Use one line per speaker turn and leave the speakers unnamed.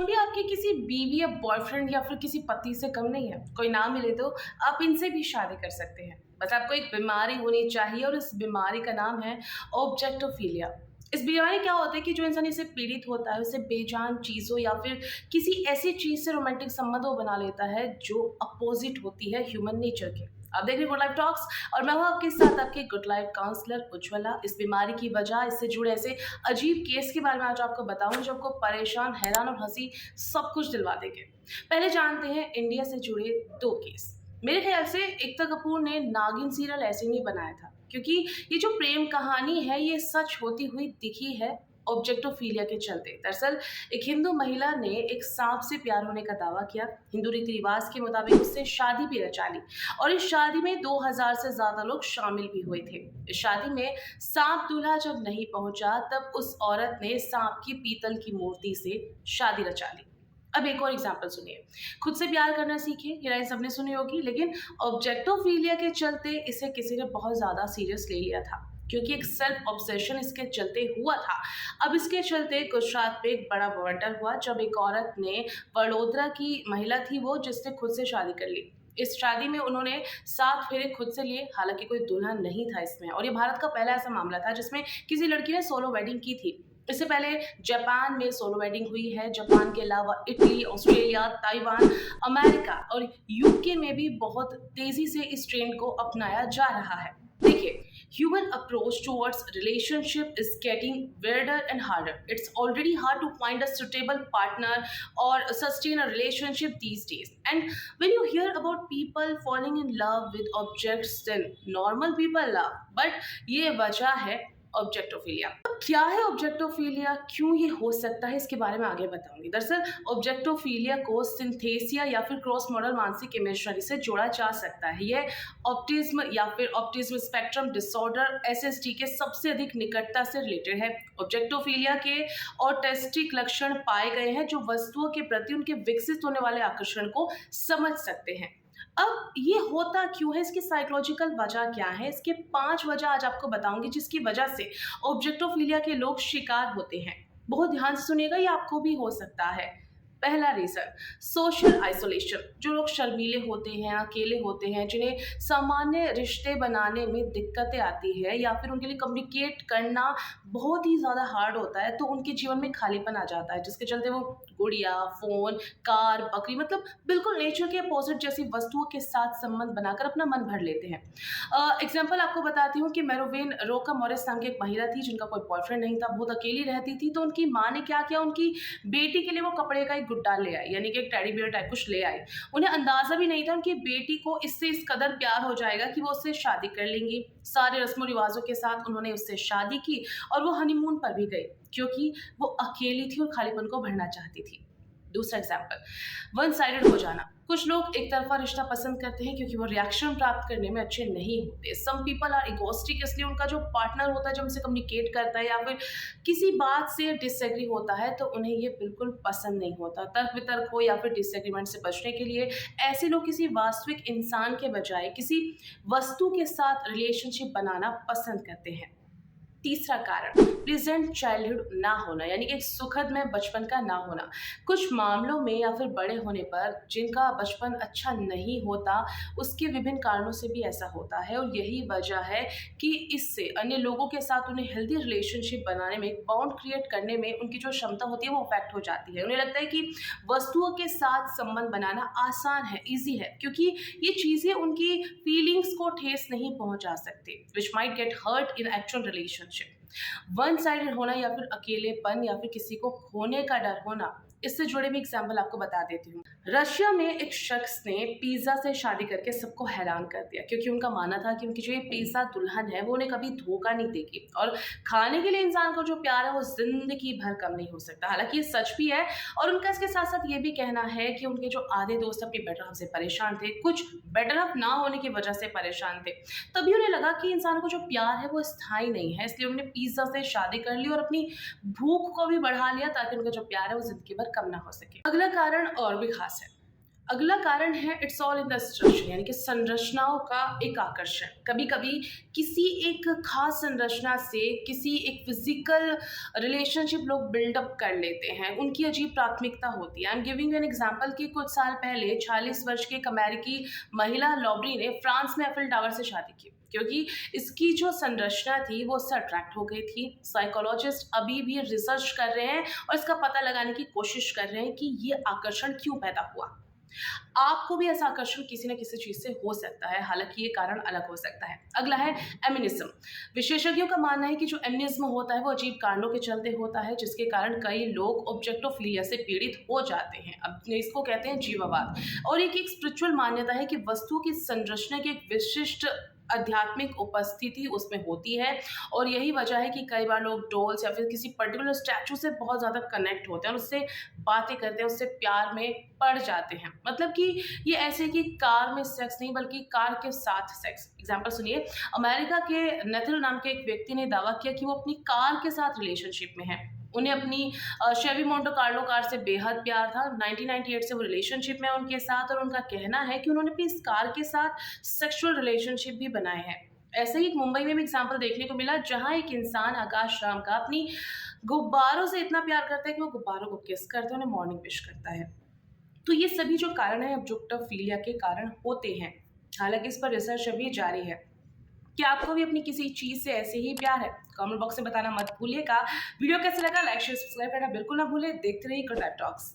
कौन भी आपकी किसी बीवी या बॉयफ्रेंड या फिर किसी पति से कम नहीं है। कोई ना मिले तो आप इनसे भी शादी कर सकते हैं। बस आपको एक बीमारी होनी चाहिए और इस बीमारी का नाम है ऑब्जेक्टोफिलिया। इस बीमारी क्या होता है कि जो इंसान इससे पीड़ित होता है उसे बेजान चीज़ों या फिर किसी ऐसी चीज़ से रोमांटिक संबंध वो बना लेता है जो अपोजिट होती है ह्यूमन नेचर के। आप देख रहे गुड लाइफ टॉक्स और मैं हूँ आपके साथ आपकी गुड लाइफ काउंसलर उज्ज्वला। इस बीमारी की वजह, इससे जुड़े ऐसे अजीब केस के बारे में आज आपको बताऊंगी जो आपको परेशान, हैरान और हंसी सब कुछ दिलवा देंगे। पहले जानते हैं इंडिया से जुड़े दो केस। मेरे ख्याल से एकता कपूर ने नागिन सीरियल ऐसे नहीं बनाया था, क्योंकि ये जो प्रेम कहानी है ये सच होती हुई दिखी है ऑब्जेक्टोफिलिया के चलते। दरअसल एक हिंदू महिला ने एक सांप से प्यार होने का दावा किया। हिंदू रीति रिवाज के मुताबिक उससे शादी भी रचा ली और इस शादी में 2000 से ज्यादा लोग शामिल भी हुए थे। इस शादी में सांप दूल्हा जब नहीं पहुंचा तब उस औरत ने सांप की पीतल की मूर्ति से शादी रचा ली। अब एक और एग्जाम्पल सुनिए। खुद से प्यार करना सीखिए, ये लाइन सबने सुनी होगी, लेकिन ऑब्जेक्टोफिलिया के चलते इसे किसी ने बहुत ज्यादा सीरियस ले लिया था, क्योंकि एक सेल्फ ऑब्सेशन इसके चलते हुआ था। अब इसके चलते गुजरात में एक बड़ा बवंडर हुआ जब एक औरत ने, वडोदरा की महिला थी वो, जिसने खुद से शादी कर ली। इस शादी में उन्होंने 7 फेरे खुद से लिए, हालांकि कोई दूल्हा नहीं था इसमें, और ये भारत का पहला ऐसा मामला था जिसमें किसी लड़की ने सोलो वेडिंग की थी। इससे पहले जापान में सोलो वेडिंग हुई है। जापान के अलावा इटली, ऑस्ट्रेलिया, ताइवान, अमेरिका और यूके में भी बहुत तेजी से इस ट्रेंड को अपनाया जा रहा है। देखिए, human approach towards relationship is getting weirder and harder. It's already hard to find a suitable partner or sustain a relationship these days. And when you hear about people falling in love with objects, then normal people love. But ये वजह है ऑब्जेक्टोफिलिया। अब क्या है ऑब्जेक्टोफिलिया, क्यों ये हो सकता है, इसके बारे में आगे बताऊंगी। दरअसल ऑब्जेक्टोफिलिया को सिंथेसिया या फिर क्रॉस मॉडल मानसिक इमेजरी से जोड़ा जा सकता है। यह ऑप्टिज्म या फिर ऑप्टिज्म स्पेक्ट्रम डिसऑर्डर एसएसडी के सबसे अधिक निकटता से रिलेटेड है। ऑब्जेक्टोफिलिया के ऑटिस्टिक लक्षण पाए गए हैं जो वस्तुओं के प्रति उनके विकसित होने वाले आकर्षण को समझ सकते हैं। अब ये होता क्यों है, इसकी साइकोलॉजिकल वजह क्या है, इसके 5 वजह आज आपको बताऊंगी जिसकी वजह से ऑब्जेक्टोफिलिया के लोग शिकार होते हैं। बहुत ध्यान से सुनिएगा, ये आपको भी हो सकता है। पहला रीजन, सोशल आइसोलेशन। जो लोग शर्मीले होते हैं, अकेले होते हैं, जिन्हें सामान्य रिश्ते बनाने में दिक्कतें आती है या फिर उनके लिए कम्युनिकेट करना बहुत ही ज़्यादा हार्ड होता है, तो उनके जीवन में खालीपन आ जाता है, जिसके चलते वो गुड़िया, फोन, कार, बकरी, मतलब बिल्कुल नेचर के अपोजिट जैसी वस्तुओं के साथ संबंध बनाकर अपना मन भर लेते हैं। एग्जाम्पल आपको बताती हूँ कि मेरोवेन रोका मॉरिस नाम की एक महिला थी जिनका कोई बॉयफ्रेंड नहीं था, बहुत अकेली रहती थी। तो उनकी माँ ने क्या किया, उनकी बेटी के लिए वो कपड़े का एक गुड्डा ले आई, यानी कि एक टेडी बियर टाइप कुछ ले आई। उन्हें अंदाजा भी नहीं था उनकी बेटी को इससे इस कदर प्यार हो जाएगा कि वो उससे शादी कर लेंगी। सारे रस्मों रिवाजों के साथ उन्होंने उससे शादी की और वो हनीमून पर भी गई, क्योंकि वो अकेली थी और खालीपन को भरना चाहती थी। दूसरा एग्जाम्पल, वन साइडेड हो जाना। कुछ लोग एक तरफा रिश्ता पसंद करते हैं क्योंकि वो रिएक्शन प्राप्त करने में अच्छे नहीं होते। सम पीपल आर इगोस्टिक, इसलिए उनका जो पार्टनर होता है जब उनसे कम्युनिकेट करता है या फिर किसी बात से डिसएग्री होता है तो उन्हें ये बिल्कुल पसंद नहीं होता। तर्क वितर्क हो या फिर डिसएग्रीमेंट से बचने के लिए ऐसे लोग किसी वास्तविक इंसान के बजाय किसी वस्तु के साथ रिलेशनशिप बनाना पसंद करते हैं। तीसरा कारण, प्रेजेंट चाइल्डहुड ना होना, यानी कि एक सुखद में बचपन का ना होना। कुछ मामलों में या फिर बड़े होने पर जिनका बचपन अच्छा नहीं होता, उसके विभिन्न कारणों से भी ऐसा होता है और यही वजह है कि इससे अन्य लोगों के साथ उन्हें हेल्दी रिलेशनशिप बनाने में, एक बॉन्ड क्रिएट करने में उनकी जो क्षमता होती है वो अफेक्ट हो जाती है। उन्हें लगता है कि वस्तुओं के साथ संबंध बनाना आसान है, ईजी है, क्योंकि ये चीज़ें उनकी फीलिंग्स को ठेस नहीं पहुंचा सकते, which might get hurt in actual relationship. One sided होना या फिर अकेलेपन या फिर किसी को खोने का डर होना, इससे जुड़े भी एग्जाम्पल आपको बता देती हूँ। रशिया में एक शख्स ने पिज्जा से शादी करके सबको हैरान कर दिया, क्योंकि उनका मानना था कि उनकी जो ये पिज्जा दुल्हन है वो उन्हें कभी धोखा नहीं देगी और खाने के लिए इंसान को जो प्यार है वो जिंदगी भर कम नहीं हो सकता। हालांकि ये सच भी है और उनका इसके साथ साथ ये भी कहना है कि उनके जो आधे दोस्त अपनी बेटर हाफ से परेशान थे, कुछ बेटर हाफ ना होने की वजह से परेशान थे। तभी उन्हें लगा कि इंसान को जो प्यार है वो स्थायी नहीं है, इसलिए उन्होंने पिज्जा से शादी कर ली और अपनी भूख को भी बढ़ा लिया ताकि उनका जो प्यार है वो जिंदगी भर कम ना हो सके। अगला कारण और भी खास है। अगला कारण है it's all in the structure, यानी कि संरचनाओं का एक आकर्षण। कभी कभी किसी एक खास संरचना से किसी एक फिजिकल रिलेशनशिप लोग बिल्डअप कर लेते हैं, उनकी अजीब प्राथमिकता होती है। I am giving an example कि कुछ साल पहले 46 वर्ष की एक अमेरिकी महिला लॉबरी ने फ्रांस में एफिल टावर से शादी की, क्योंकि इसकी जो संरचना थी वो उससे अट्रैक्ट हो गई थी। साइकोलॉजिस्ट अभी भी रिसर्च कर रहे हैं और इसका पता लगाने की कोशिश कर रहे हैं कि ये आकर्षण क्यों पैदा हुआ। आपको भी ऐसा आकर्षण किसी न किसी चीज से हो सकता है, हालांकि ये कारण अलग हो सकता है। अगला है एमिनिज्म। विशेषज्ञों का मानना है कि जो एमिनिज्म होता है वो अजीब कारणों के चलते होता है, जिसके कारण कई लोग ऑब्जेक्टोफिलिया से पीड़ित हो जाते हैं। अब इसको कहते हैं जीववाद। और एक स्पिरिचुअल मान्यता है कि वस्तु की संरचना की एक विशिष्ट आध्यात्मिक उपस्थिति उसमें होती है, और यही वजह है कि कई बार लोग डॉल्स या फिर किसी पर्टिकुलर स्टैचू से बहुत ज़्यादा कनेक्ट होते हैं और उससे बातें करते हैं, उससे प्यार में पड़ जाते हैं। मतलब कि ये ऐसे कि कार में सेक्स नहीं, बल्कि कार के साथ सेक्स। एग्जाम्पल सुनिए, अमेरिका के नेथल नाम के एक व्यक्ति ने दावा किया कि वो अपनी कार के साथ रिलेशनशिप में है। उन्हें अपनी शेवी मोंटे कार्लो कार से बेहद प्यार था। 1998 से वो रिलेशनशिप में है उनके साथ, और उनका कहना है कि उन्होंने अपनी इस कार के साथ सेक्सुअल रिलेशनशिप भी बनाए हैं। ऐसे ही एक मुंबई में भी एग्जाम्पल देखने को मिला, जहां एक इंसान आकाश राम का अपनी गुब्बारों से इतना प्यार करता है कि वो गुब्बारों को किस करते हैं, उन्हें मॉर्निंग विश करता है। तो ये सभी जो कारण है ऑब्जेक्टोफिलिया के कारण होते हैं। हालांकि इस पर रिसर्च अभी जारी है। क्या आपको भी अपनी किसी चीज से ऐसे ही प्यार है? कमेंट बॉक्स में बताना मत भूलिएगा। वीडियो कैसा लगा, लाइक शेयर सब्सक्राइब करना बिल्कुल ना भूले। देखते रहिए गुड लाइफ टॉक्स।